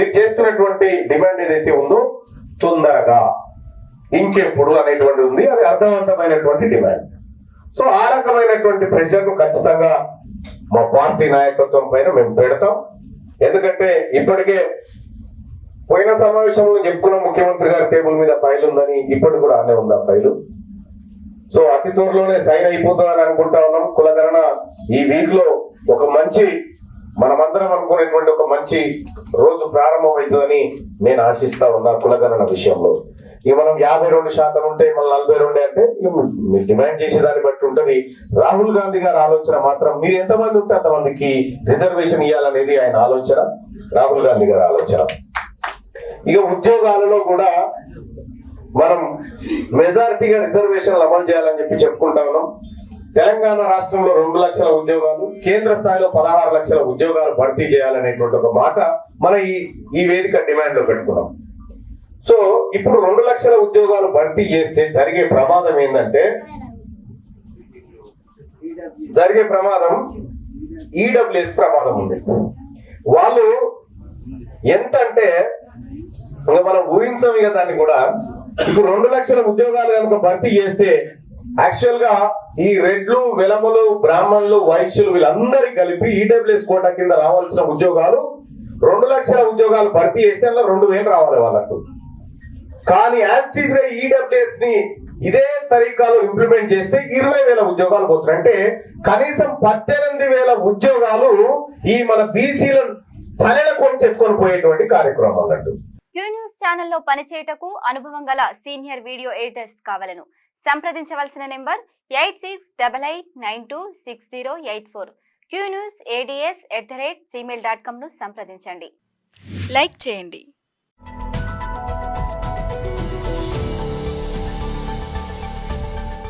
మీరు చేస్తున్నటువంటి డిమాండ్ ఏదైతే ఉందో తొందరగా ఇంకెప్పుడు అనేటువంటి ఉంది, అది అర్థవంతమైనటువంటి డిమాండ్. సో ఆ రకమైనటువంటి ప్రెషర్ ను ఖచ్చితంగా మా పార్టీ నాయకత్వం పైన మేము పెడతాం. ఎందుకంటే ఇప్పటికే పోయిన సమావేశంలో చెప్పుకున్న ముఖ్యమంత్రి గారి టేబుల్ మీద ఫైల్ ఉందని, ఇప్పటికి కూడా అనే ఉంది ఆ ఫైలు. సో అతి త్వరలోనే సైన్ అయిపోతుందని అనుకుంటా ఉన్నాం. కులగణన ఈ వీక్ లో ఒక మంచి, మనమందరం అనుకునేటువంటి ఒక మంచి రోజు ప్రారంభం అవుతుందని నేను ఆశిస్తా ఉన్నా. కులగణన విషయంలో ఇక మనం 52% ఉంటే మళ్ళీ 42 అంటే మీరు డిమాండ్ చేసే దాన్ని బట్టి ఉంటది. రాహుల్ గాంధీ గారి ఆలోచన మాత్రం మీరు ఎంతమంది ఉంటే అంతమందికి రిజర్వేషన్ ఇవ్వాలనేది ఆయన ఆలోచన, రాహుల్ గాంధీ గారి ఆలోచన. ఇక ఉద్యోగాలలో కూడా మనం మెజారిటీగా రిజర్వేషన్లు అమలు చేయాలని చెప్పి చెప్పుకుంటా ఉన్నాం. తెలంగాణ రాష్ట్రంలో 2 లక్షల ఉద్యోగాలు, కేంద్ర స్థాయిలో 16 లక్షల ఉద్యోగాలు భర్తీ చేయాలనేటువంటి ఒక మాట మన ఈ వేదిక డిమాండ్ లో పెట్టుకున్నాం. సో ఇప్పుడు 2 లక్షల ఉద్యోగాలు భర్తీ చేస్తే జరిగే ప్రమాదం ఏంటంటే, ఈడబ్ల్యూఎస్ ప్రమాదం ఉంది. వాళ్ళు ఎంత అంటే మనం ఊహించాం ఇక దాన్ని కూడా. ఇప్పుడు 2 లక్షల ఉద్యోగాలు కనుక భర్తీ చేస్తే యాక్చువల్ గా ఈ రెడ్లు, వెలములు, బ్రాహ్మణులు, వైశ్యులు వీళ్ళందరికీ కలిపి ఈడబ్ల్యూఎస్ కోటా కింద రావాల్సిన ఉద్యోగాలు 2 లక్షల ఉద్యోగాలు భర్తీ చేస్తే అందులో 2,000 రావాలి వాళ్ళకు. కానీ యాజ్టీజ్ గా ఈడబ్ల్యూఎస్ ని ఇదే తరీకాలో ఇంప్లిమెంట్ చేస్తే 20,000 ఉద్యోగాలు పోతున్నాయి. అంటే కనీసం 18,000 ఉద్యోగాలు ఈ మన బీసీలను తలెల కొంచెం ఎత్తుకొని పోయేటువంటి కార్యక్రమం అన్నట్టు. క్యూ న్యూస్ ఛానల్లో పనిచేయటకు అనుభవం గల సీనియర్ వీడియో ఎడిటర్స్ కావాలను సంప్రదించవలసిన నెంబర్ 8688926084. qnewsads@gmail.com ను సంప్రదించండి. లైక్ చేయండి.